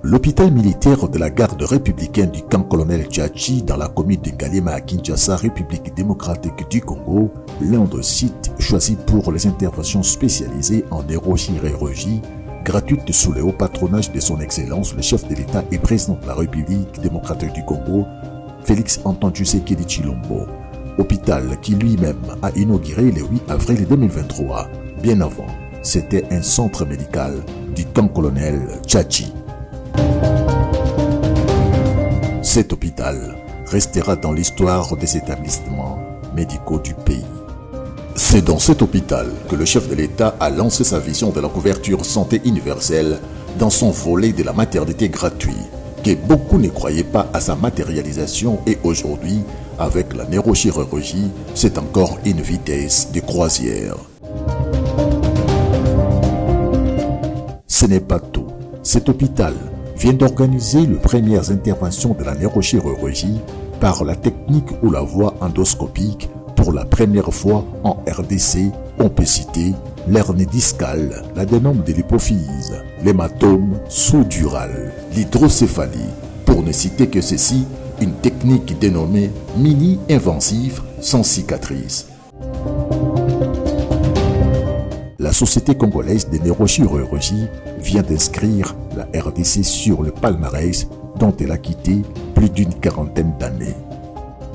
L'hôpital militaire de la garde républicaine du camp colonel Tchachi dans la commune de Ngaliema à Kinshasa, République démocratique du Congo, l'un des sites choisis pour les interventions spécialisées en neurochirurgie, gratuite sous le haut patronage de son Excellence, le chef de l'État et président de la République démocratique du Congo, Félix Antoine Tshisekedi Tshilombo. Hôpital qui lui-même a inauguré le 8 avril 2023. Bien avant, c'était un centre médical du camp colonel Tchachi. Cet hôpital restera dans l'histoire des établissements médicaux du pays. C'est dans cet hôpital que le chef de l'État a lancé sa vision de la couverture santé universelle dans son volet de la maternité gratuite, que beaucoup ne croyaient pas à sa matérialisation et aujourd'hui, avec la neurochirurgie, c'est encore une vitesse de croisière. Ce n'est pas tout. Cet hôpital vient d'organiser les premières interventions de la neurochirurgie par la technique ou la voie endoscopique pour la première fois en RDC. On peut citer l'hernie discale, l'adénome de l'hypophyse, l'hématome sous-dural, l'hydrocéphalie. Pour ne citer que ceci, une technique dénommée mini-invasive sans cicatrice. La Société congolaise de neurochirurgie vient d'inscrire la RDC sur le palmarès dont elle a quitté plus d'une quarantaine d'années.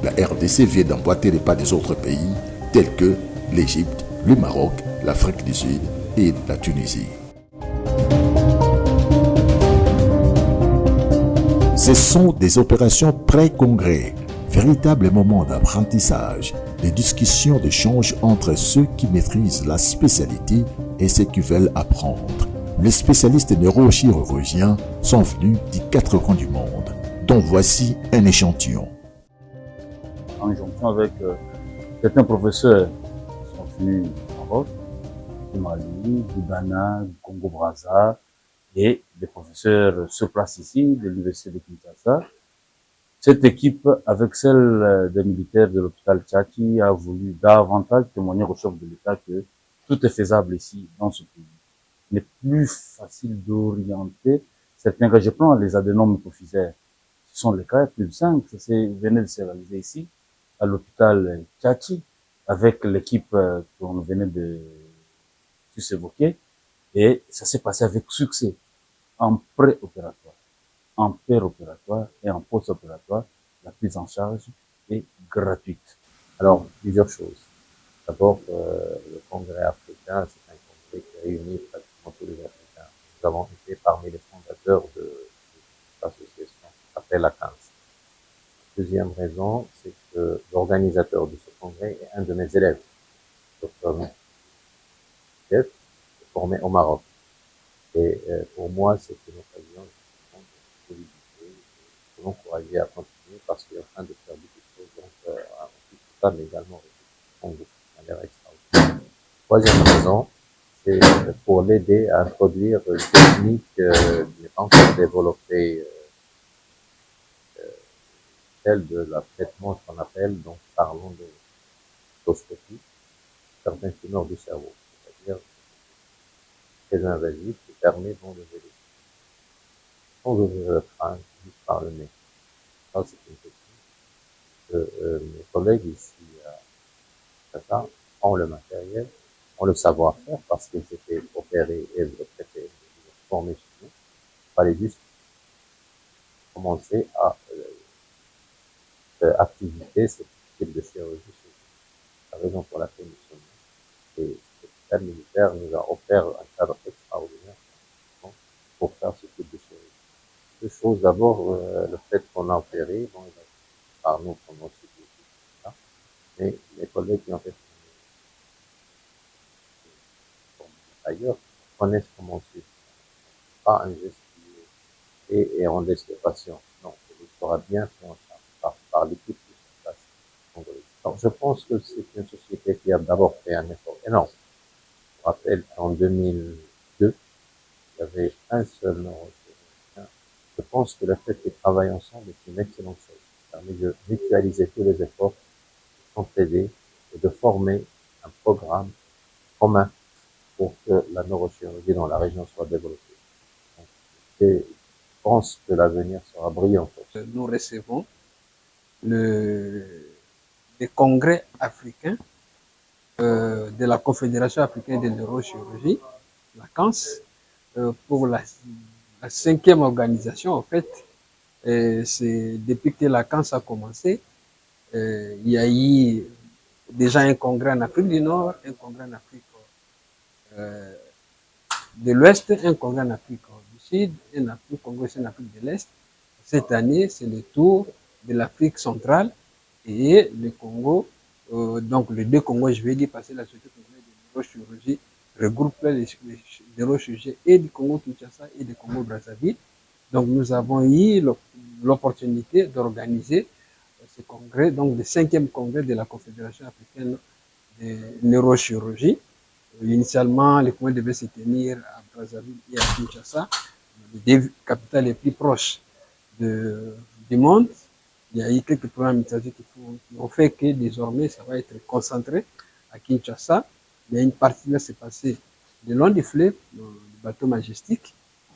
La RDC vient d'emboîter les pas des autres pays tels que l'Égypte, le Maroc, l'Afrique du Sud et la Tunisie. Ce sont des opérations pré-congrès, véritables moments d'apprentissage, des discussions d'échange entre ceux qui maîtrisent la spécialité et ceux qui veulent apprendre. Les spécialistes neurochirurgiens sont venus des 4 coins du monde, dont voici un échantillon. En jonction avec certains professeurs qui sont venus du Maroc, du Mali, du Ghana, du Congo-Brazza, et des professeurs sur place ici, de l'université de Kinshasa. Cette équipe, avec celle des militaires de l'hôpital Tchachi, a voulu davantage témoigner au chef de l'État que tout est faisable ici, dans ce pays. Il est plus facile d'orienter certains cas. Je prends les adénomes hypophysaires. Ce sont les cas plus simples. Ça venait de se réaliser ici, à l'hôpital Tchachi, avec l'équipe qu'on venait de évoquer. Et ça s'est passé avec succès, en préopératoire, en péropératoire et en post-opératoire. La prise en charge est gratuite. Alors, plusieurs choses. D'abord, le congrès africain, c'est un congrès qui réunit pratiquement tous les Africains. Nous avons été parmi les fondateurs de l'association qui s'appelle la 15. Deuxième raison, c'est que l'organisateur de ce congrès est un de mes élèves, Dr. Chef, formé au Maroc. Et pour moi, c'est une occasion de l'encourager à continuer parce qu'il est en train de faire beaucoup de choses. Donc, en plus de ça, mais également au Congo, de manière extraordinaire. Troisième raison, c'est pour l'aider à introduire une technique qui n'est pas encore développée, celle de la traitement, ce qu'on appelle, donc parlons de endoscopie, certains tumeurs du cerveau, c'est-à-dire très invasif qui permet d'enlever les sans ouvrir le crâne, juste par le nez. Ça, c'est une technique que mes collègues ici à Tata ont le matériel, ont le savoir-faire parce qu'ils étaient opérés et traités, formés chez nous. Il fallait juste commencer à activité ce type de chirurgie chez nous. La raison pour laquelle nous sommes là, et l'hôpital militaire nous a offert un cadre extraordinaire pour faire ce type de chirurgie. Deux choses, d'abord, le fait qu'on a opéré, bon, par nous, pendant ce type, mais les collègues qui ont fait ailleurs connaissent comment c'est. Pas un geste et on laisse le patient. Non, il sera bien fait en charge par l'équipe qui se passe. Donc, je pense que c'est une société qui a d'abord fait un effort énorme. Je me rappelle qu'en 2002, il y avait un seul neurochirurgien. Je pense que le fait qu'ils travaillent ensemble est une excellente chose. Ça permet de mutualiser tous les efforts, de s'entraider et de former un programme commun pour que la neurochirurgie dans la région soit développée. Donc, c'est pense que l'avenir sera brillant. Nous recevons le congrès africain de la Confédération africaine de neurochirurgie, la CANS, pour la 5e organisation. En fait, c'est depuis que la CANS a commencé, il y a eu déjà un congrès en Afrique du Nord, un congrès en Afrique de l'Ouest, un congrès en Afrique du Sud, un congrès en Afrique de l'Est. Cette année, c'est le tour de l'Afrique centrale et le Congo. Donc, les 2 Congos, je vais dire, parce que la Société congolaise de neurochirurgie regroupe les neurochirurgiens et du Congo-Kinshasa et du Congo-Brazzaville. Donc, nous avons eu l'opportunité d'organiser ce congrès, donc le 5e congrès de la Confédération africaine de neurochirurgie. Initialement, le congrès devait se tenir à Brazzaville et à Kinshasa, les 2 capitales les plus proches du monde. Il y a eu quelques problèmes administratifs qui ont fait que désormais, ça va être concentré à Kinshasa. Mais une partie là s'est passée le long du fleuve, dans le bateau Majestic.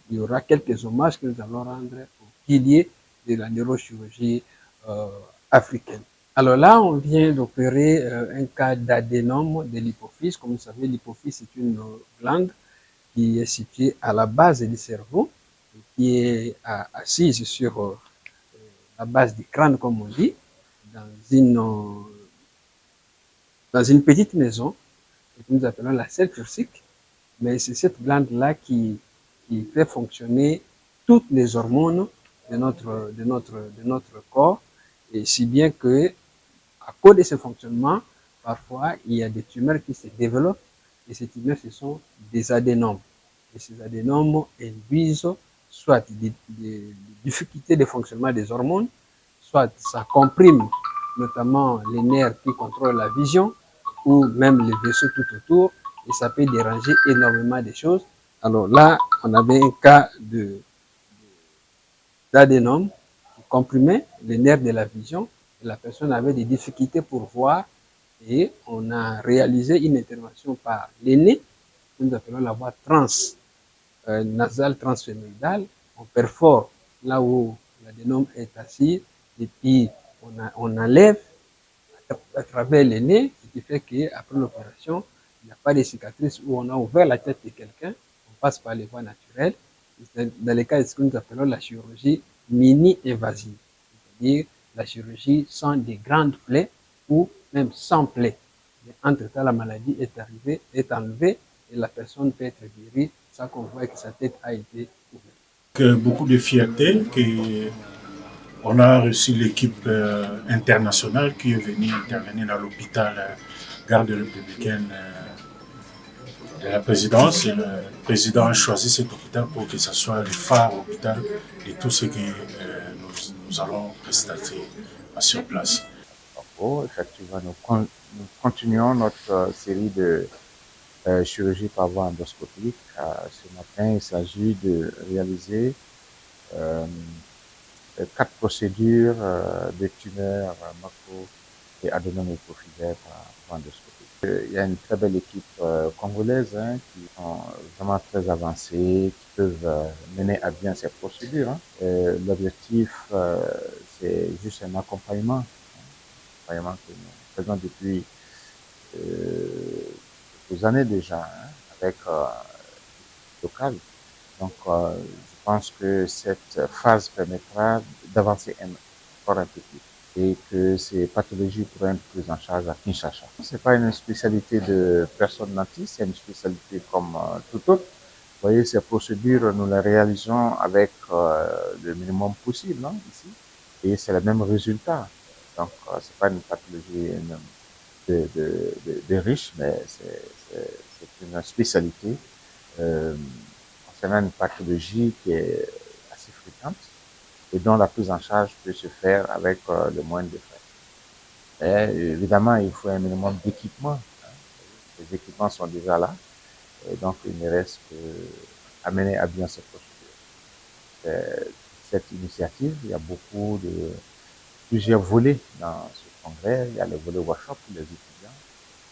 Il y aura quelques hommages que nous allons rendre aux piliers de la neurochirurgie africaine. Alors là, on vient d'opérer un cas d'adénome de l'hypophyse. Comme vous savez, l'hypophyse est une glande qui est située à la base du cerveau, qui est assise sur la base du crâne, comme on dit, dans une petite maison que nous appelons la selle turcique. Mais c'est cette glande-là qui fait fonctionner toutes les hormones de notre corps, et si bien que, à cause de ce fonctionnement, parfois, il y a des tumeurs qui se développent, et ces tumeurs, ce sont des adénomes. Et ces adénomes induisent soit des difficultés de fonctionnement des hormones, soit ça comprime notamment les nerfs qui contrôlent la vision, ou même les vaisseaux tout autour, et ça peut déranger énormément de choses. Alors là, on avait un cas d'adénome qui comprimait les nerfs de la vision, et la personne avait des difficultés pour voir, et on a réalisé une intervention par l'aîné, que nous appelons la voie nasale transphénoïdale. On perfore là où l'adénome est assis, et puis on enlève à travers le nez, ce qui fait qu'après l'opération, il n'y a pas de cicatrice où on a ouvert la tête de quelqu'un, on passe par les voies naturelles. Dans les cas de ce que nous appelons la chirurgie mini-invasive, c'est-à-dire la chirurgie sans des grandes plaies ou même sans plaies. Mais entre-temps, la maladie est enlevée et la personne peut être guérie sans qu'on voie que sa tête a été ouverte. Beaucoup de fierté on a reçu l'équipe internationale qui est venue intervenir dans l'hôpital garde républicaine de la présidence. Et le président a choisi cet hôpital pour que ce soit le phare hôpital de tout ce que nous allons constater sur place. Effectivement, nous continuons notre série de chirurgie par voie endoscopique. Ce matin, il s'agit de réaliser 4 procédures de tumeurs macro et adénome hypophysaire par voie endoscopique. Il y a une très belle équipe congolaise qui sont vraiment très avancées, qui peuvent mener à bien ces procédures. L'objectif, c'est juste un accompagnement que nous faisons depuis quelques années déjà avec local. Donc, je pense que cette phase permettra d'avancer encore un peu plus et que ces pathologies pourraient être prises en charge à Kinshasa. Ce n'est pas une spécialité de personnes nantis, c'est une spécialité comme tout autre. Vous voyez, ces procédures, nous les réalisons avec le minimum possible ici, et c'est le même résultat. Donc, c'est pas une pathologie de riches, mais c'est une spécialité concernant une pathologie qui est assez fréquente et dont la prise en charge peut se faire avec le moins de frais. Et évidemment, il faut un minimum d'équipement. Les équipements sont déjà là, et donc il ne reste qu'à mener à bien cette procédure. Cette initiative, il y a plusieurs volets dans ce congrès. Il y a le volet workshop pour les étudiants,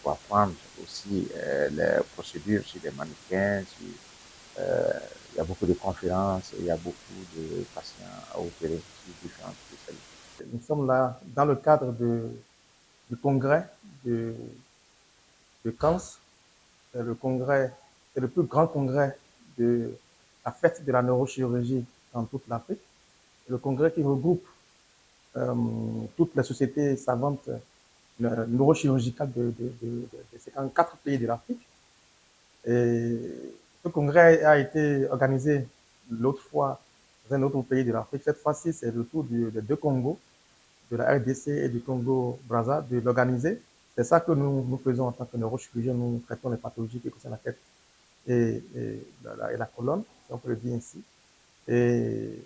pour apprendre aussi les procédures sur les mannequins, sur Il y a beaucoup de conférences, il y a beaucoup de patients à opérer sur différentes spécialités. Nous sommes là dans le cadre du congrès de CANS. C'est le plus grand congrès de la fête de la neurochirurgie dans toute l'Afrique. Le congrès qui regroupe toutes les sociétés savantes neurochirurgicales de 54 pays de l'Afrique. Et ce congrès a été organisé l'autre fois dans un autre pays de l'Afrique. Cette fois-ci, c'est le tour des deux Congos, de la RDC et du Congo-Brazza, de l'organiser. C'est ça que nous faisons en tant que neurochirurgiens. Nous traitons les pathologies qui concernent la tête et la colonne, si on peut le dire ainsi. Et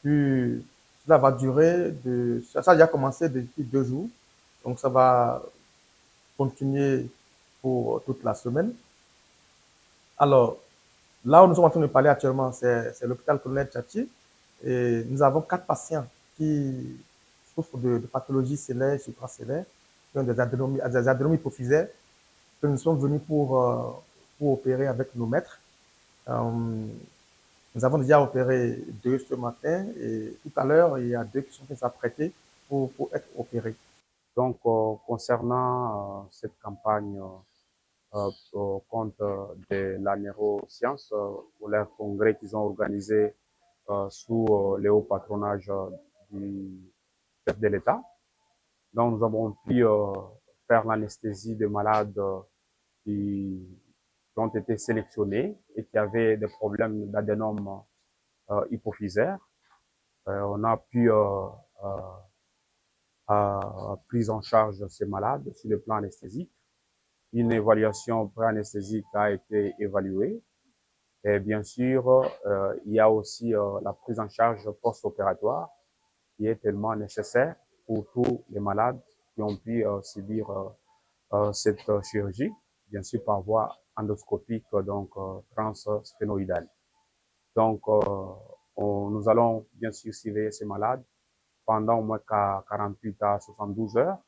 puis, cela va durer ça a déjà commencé depuis 2 jours. Donc, ça va continuer pour toute la semaine. Alors, là où nous sommes en train de parler actuellement, c'est l'hôpital colonel Tchatchi. Et nous avons 4 patients qui souffrent de pathologies céllaires, supracellaires, qui ont des adénomies hypophysaires, que nous sommes venus pour opérer avec nos maîtres. Nous avons déjà opéré 2 ce matin et tout à l'heure, il y a 2 qui sont s'apprêter pour être opérés. Donc, concernant cette campagne au compte de la neuroscience, pour leur congrès qu'ils ont organisé sous le haut patronage du chef de l'État. Donc, nous avons pu faire l'anesthésie des malades qui ont été sélectionnés et qui avaient des problèmes d'adénome hypophysaire. On a pu prise en charge de ces malades sur le plan anesthésique. Une évaluation pré-anesthésique a été évaluée. Et bien sûr, il y a aussi la prise en charge post-opératoire qui est tellement nécessaire pour tous les malades qui ont pu subir cette chirurgie, bien sûr par voie endoscopique, donc transsphénoïdale. Donc, nous allons bien sûr surveiller ces malades pendant au moins 48 à 72 heures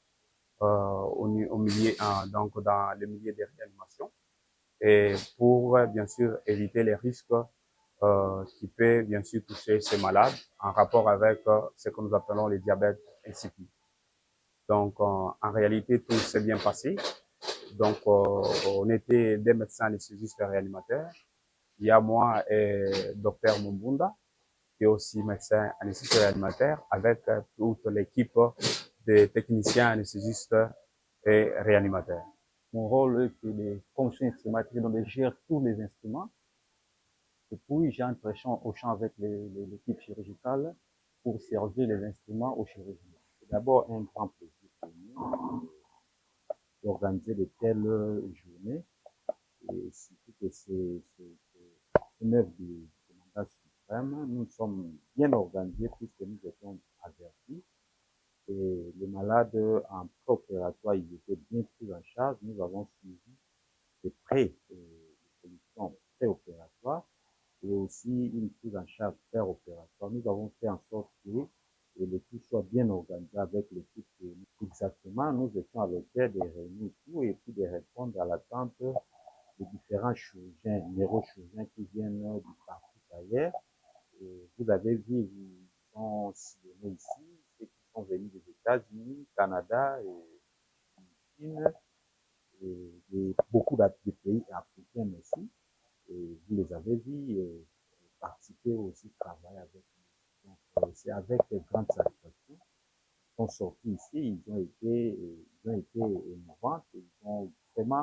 au milieu, donc dans le milieu des réanimations, et pour bien sûr éviter les risques qui peuvent bien sûr toucher ces malades en rapport avec ce que nous appelons le diabète insipide. Donc, en réalité, tout s'est bien passé. Donc, on était des médecins anesthésistes et réanimateurs. Il y a moi et docteur Mumbunda, qui est aussi médecin anesthésiste et réanimateur, avec toute l'équipe des techniciens anesthésistes et réanimateurs. Mon rôle est de fonction instrumentale, donc de gérer tous les instruments. Et puis, j'entre au champ avec l'équipe chirurgicale pour servir les instruments aux chirurgiens. C'est d'abord un grand plaisir pour nous d'organiser de telles journées. Et surtout que c'est une œuvre du mandat suprême. Nous sommes bien organisés puisque nous étions avertis. Et les malades en préopératoire, ils étaient bien pris en charge. Nous avons suivi de près les solutions préopératoires et aussi une prise en charge péropératoire. Nous avons fait en sorte que le tout soit bien organisé avec l'équipe. Exactement, nous étions à l'hôtel des réunions et tout, et puis de répondre à l'attente des différents chirurgiens, neurochirurgiens qui viennent du partout ailleurs. Et vous avez vu, ils sont sillonnés ici, ceux qui sont venus des États-Unis, Canada et Chine, et beaucoup de pays africains aussi. Et vous les avez vus participer aussi, travailler avec nous. Donc, c'est avec grande satisfaction qu'ils sont sortis ici. Ils ont été émouvants. Ils ont vraiment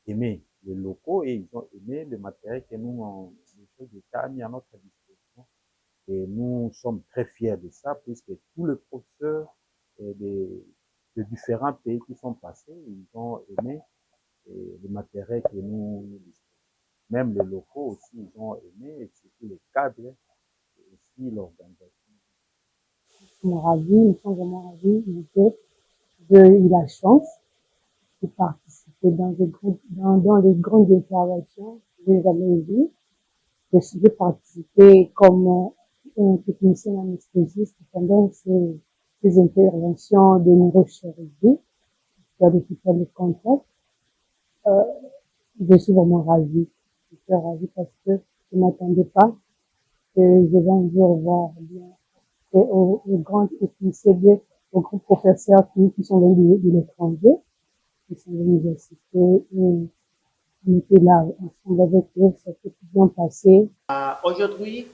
aimé les locaux et ils ont aimé le matériel que nous, le chef d'État a mis à notre disposition. Et nous sommes très fiers de ça, puisque tous les professeurs de différents pays qui sont passés, ils ont aimé le matériel que nous disposons. Même les locaux aussi, ils ont aimé, et surtout les cadres, et aussi l'organisation. Nous sommes ravis, nous sommes vraiment ravis de eu la chance de participer dans les grandes interventions. Je les avais vues. J'ai participé comme un technicien anesthésiste pendant ces interventions de neurochirurgie dans l'hôpital de Contact. Je suis vraiment ravie. Je suis ravie parce que je ne m'attendais pas que je vais un jour voir bien et aux grands techniciens, aux grands professeurs qui sont venus de l'étranger, qui sont venus assister et on était là ensemble avec eux, ça s'est bien passé. Aujourd'hui,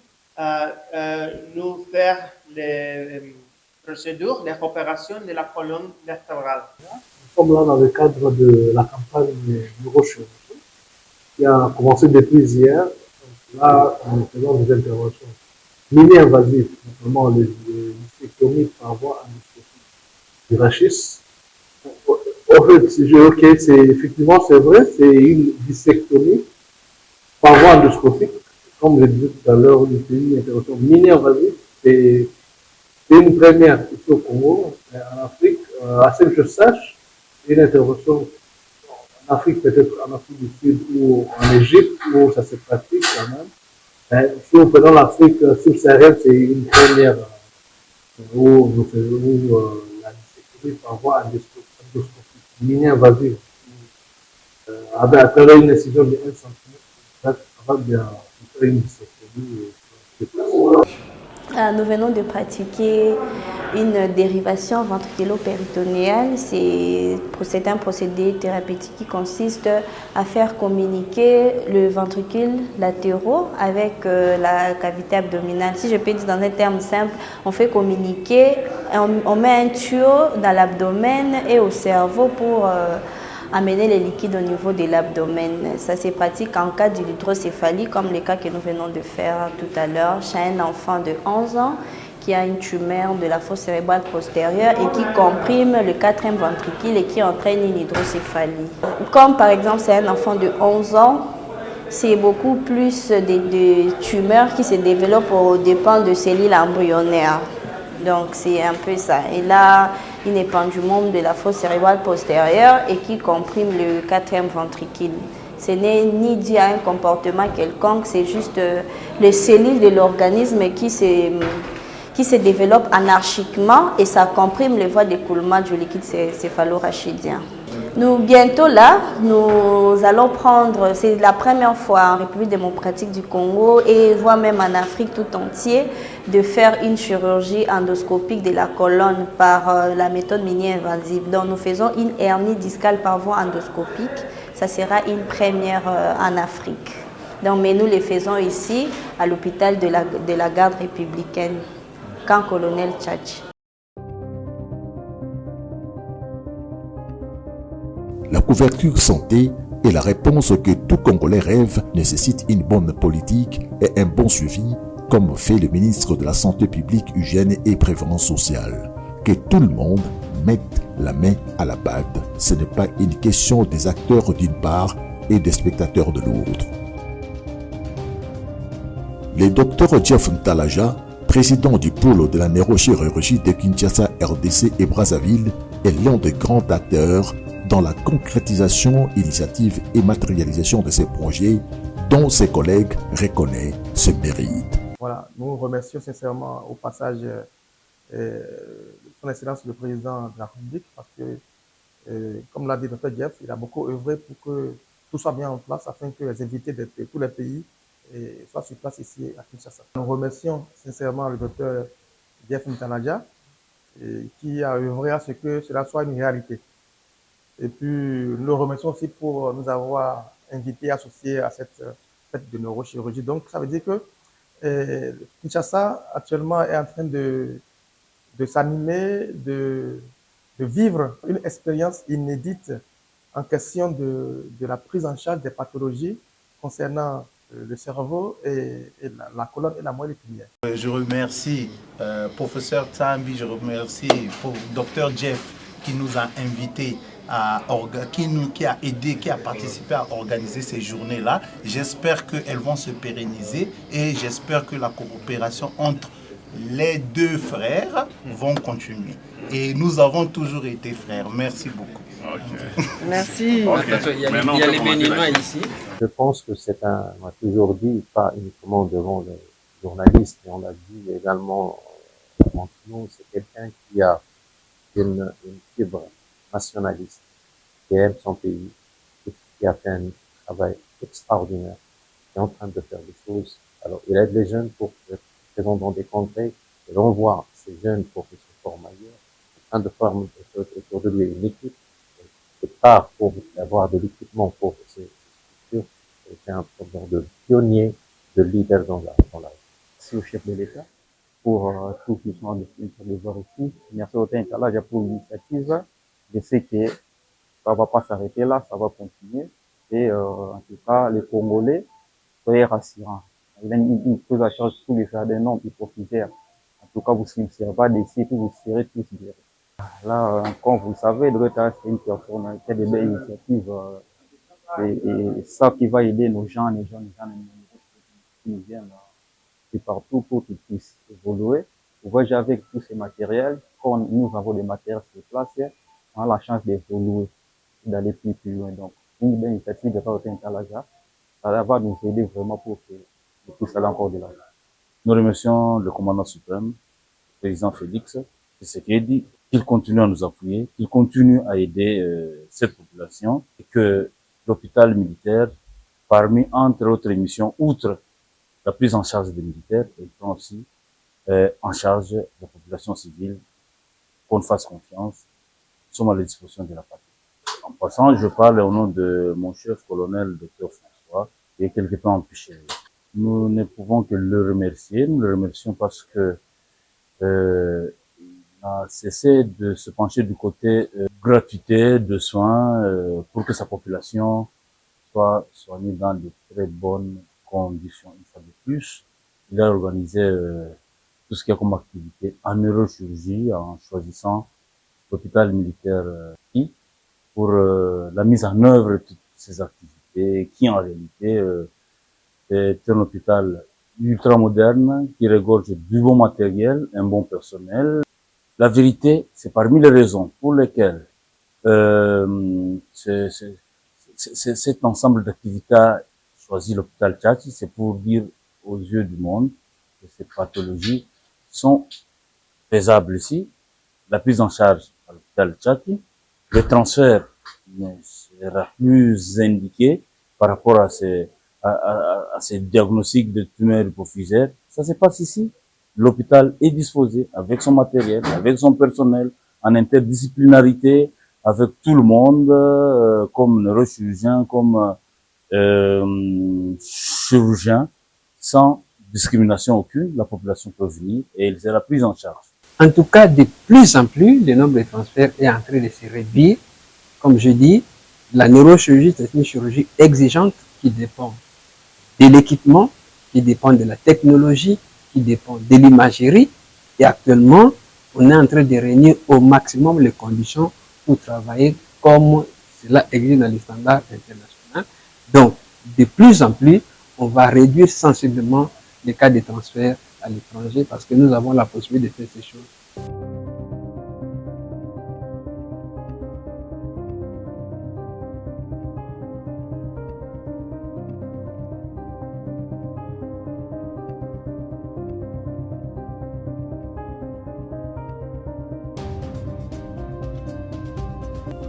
nous faire les procédures, les opérations de la colonne vertébrale. Nous sommes là dans le cadre de la campagne neurochirurgie qui a commencé depuis hier. Donc là, nous faisons des interventions mini-invasives, notamment les disectomies par voie endoscopique du rachis. En fait, effectivement, c'est vrai, c'est une disectomie par voie endoscopique. Comme je disais tout à l'heure, une intervention mini-invasive. C'est une première ici au Congo, en Afrique. À ce que je sache, une intervention en Afrique, peut-être en Afrique du Sud ou en Égypte, où ça se pratique quand même. Si nous prenons l'Afrique subsaharienne, c'est une première où nous faisons la discipline par voie endoscopique, mini-invasive, à travers une incision de 1 cm, capable de faire une discipline. Nous venons de pratiquer une dérivation ventriculo-péritonéale. C'est un procédé thérapeutique qui consiste à faire communiquer le ventricule latéraux avec la cavité abdominale. Si je peux dire dans un terme simple, on fait communiquer, on met un tuyau dans l'abdomen et au cerveau pour amener les liquides au niveau de l'abdomen. Ça se pratique en cas d'hydrocéphalie, comme le cas que nous venons de faire tout à l'heure chez un enfant de 11 ans qui a une tumeur de la fosse cérébrale postérieure et qui comprime le 4e ventricule et qui entraîne une hydrocéphalie. Comme par exemple c'est un enfant de 11 ans, c'est beaucoup plus de tumeurs qui se développent aux dépens de cellules embryonnaires. Donc c'est un peu ça. Et là, une épendymome de la fosse cérébrale postérieure et qui comprime le 4e ventricule. Ce n'est ni dû à un comportement quelconque, c'est juste les cellules de l'organisme qui se développent anarchiquement et ça comprime les voies d'écoulement du liquide céphalorachidien. Nous, bientôt là, nous allons prendre, c'est la première fois en République démocratique du Congo et voire même en Afrique tout entier, de faire une chirurgie endoscopique de la colonne par la méthode mini-invasive. Donc nous faisons une hernie discale par voie endoscopique. Ça sera une première en Afrique. Donc, mais nous les faisons ici à l'hôpital de la garde républicaine, camp colonel Tchatch. La couverture santé est la réponse que tout Congolais rêve nécessite une bonne politique et un bon suivi, comme fait le ministre de la Santé publique, Hygiène et Prévention sociale. Que tout le monde mette la main à la pâte. Ce n'est pas une question des acteurs d'une part et des spectateurs de l'autre. Le docteur Jeff Ntalaja, président du pôle de la neurochirurgie de Kinshasa, RDC et Brazzaville, est l'un des grands acteurs dans la concrétisation, initiative et matérialisation de ces projets dont ses collègues reconnaissent ce mérite. Voilà, nous remercions sincèrement au passage son Excellence le Président de la République parce que, comme l'a dit Dr Jeff, il a beaucoup œuvré pour que tout soit bien en place afin que les invités de tous les pays soient sur place ici à Kinshasa. Nous remercions sincèrement le Dr Jeff Ntalaja qui a œuvré à ce que cela soit une réalité. Et puis, nous le remercions aussi pour nous avoir invités, associés à cette fête de neurochirurgie. Donc, ça veut dire que Kinshasa, actuellement, est en train de s'animer, de vivre une expérience inédite en question de la prise en charge des pathologies concernant le cerveau et la colonne et la moelle épinière. Je remercie professeur Tsambi, je remercie Dr Jeff qui nous a invités, qui a aidé, qui a participé à organiser ces journées-là. J'espère qu'elles vont se pérenniser et j'espère que la coopération entre les deux frères vont continuer. Et nous avons toujours été frères. Merci beaucoup. Okay. Merci. Okay. Il y a les béninois ici. Je pense que on a toujours dit, pas uniquement devant les journalistes, mais on l'a dit également entre nous, c'est quelqu'un qui a une fibre nationaliste, qui aime son pays, qui a fait un travail extraordinaire est en train de faire des choses. Alors, il aide les jeunes pour être présents dans des congrès. Il renvoie ces jeunes pour qu'ils se forment ailleurs. Il est en train de former autour de lui une équipe. Et part pour avoir de l'équipement pour ces structures. C'est un genre de pionnier, de leader dans la. Merci au chef de l'État pour tout ce qui sont de voir ici. Merci au Tintalage pour l'initiative. Je sais que ça va pas s'arrêter là, ça va continuer. Et en tout cas, les Congolais, soyez rassurants. Il y a une prise à charge tous les jardins non hypophysaires. En tout cas, vous ne serez pas d'ici, vous serez tous guéris. Là, comme vous le savez, le Reta, c'est une personne qui a des belles initiatives. Et ça qui va aider nos gens qui nous viennent et partout pour qu'ils puissent évoluer. Vous voyez, avec tous ces matériels, quand nous avons des matériels sur place, on a la chance d'évoluer, d'aller plus loin. Donc, une belle initiative de Reta Intalaja, ça va nous aider vraiment pour que nous puissions aller encore de l'avant. Nous remercions le commandant suprême, le président Félix Tshisekedi, qu'il continue à nous appuyer, qu'il continue à aider cette population et que l'hôpital militaire, parmi entre autres missions, outre la prise en charge des militaires, il prend aussi en charge la population civile, qu'on fasse confiance, nous sommes à la disposition de la patrie. En passant, je parle au nom de mon chef colonel, Dr François, qui est quelque peu empêché. Nous ne pouvons que le remercier. Nous le remercions parce que il a cessé de se pencher du côté gratuité de soins pour que sa population soit soignée dans de très bonnes conditions. Une fois de plus, il a organisé tout ce qu'il y a comme activité en neurochirurgie en choisissant l'hôpital militaire pour la mise en œuvre de toutes ces activités qui en réalité est un hôpital ultra moderne qui regorge du bon matériel, un bon personnel. La vérité, c'est parmi les raisons pour lesquelles cet ensemble d'activités choisi l'hôpital Tchachi, c'est pour dire aux yeux du monde que ces pathologies sont faisables ici. La prise en charge à l'hôpital Tchachi, le transfert ne sera plus indiqué par rapport à ces diagnostics de tumeurs hypophysaires. Ça se passe ici. L'hôpital est disposé avec son matériel, avec son personnel, en interdisciplinarité, avec tout le monde, comme neurochirurgien, comme chirurgien, sans discrimination aucune. La population peut venir et elle sera prise en charge. En tout cas, de plus en plus, le nombre de transferts est en train de se réduire. Comme je dis, la neurochirurgie, c'est une chirurgie exigeante qui dépend de l'équipement, qui dépend de la technologie, qui dépend de l'imagerie. Et actuellement, on est en train de réunir au maximum les conditions pour travailler comme cela existe dans les standards internationaux. Donc, de plus en plus, on va réduire sensiblement les cas de transfert à l'étranger parce que nous avons la possibilité de faire ces choses.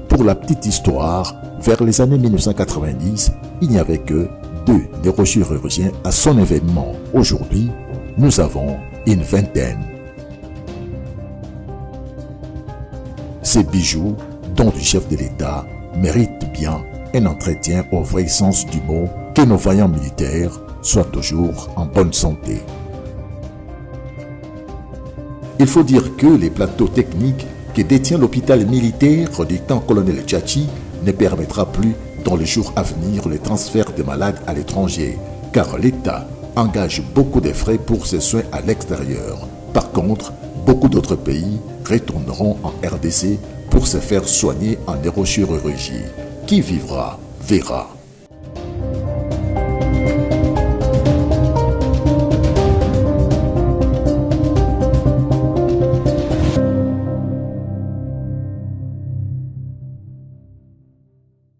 Pour la petite histoire, vers les années 1990, il n'y avait que 2 neurochirurgiens à son événement. Aujourd'hui, nous avons une vingtaine. Ces bijoux, dont du chef de l'État, méritent bien un entretien au vrai sens du mot, que nos vaillants militaires soient toujours en bonne santé. Il faut dire que les plateaux techniques que détient l'hôpital militaire du camp colonel Tchachi ne permettra plus dans les jours à venir le transfert des malades à l'étranger, car l'État engage beaucoup de frais pour ses soins à l'extérieur. Par contre, beaucoup d'autres pays retourneront en RDC pour se faire soigner en neurochirurgie. Qui vivra, verra.